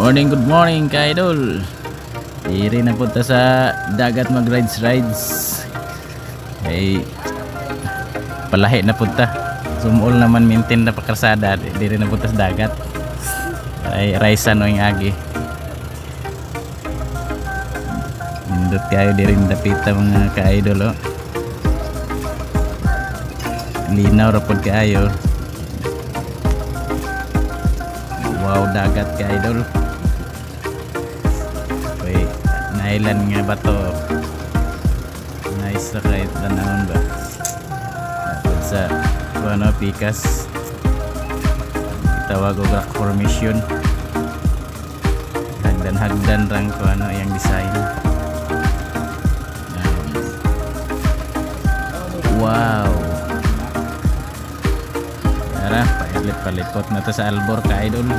Good morning ka idol. Diri na punta sa dagat mag rides. Ay palahi na punta. Sumul naman maintain na pakarsada. Diri na punta sa dagat. Ay raisa no yung agi. Indot kayo diri dapita mga ka-idol oh. Linaw rapod kayo. Wow, dagat ka idol. Uy, nailan nga ba to? Nice na kahit tanahon ba? Dapat sa ano, pikas. Tawag o rock formation. Hagdan rang ko ano yung design. Wow. Tara, palit-palipot na to sa Albor ka idol.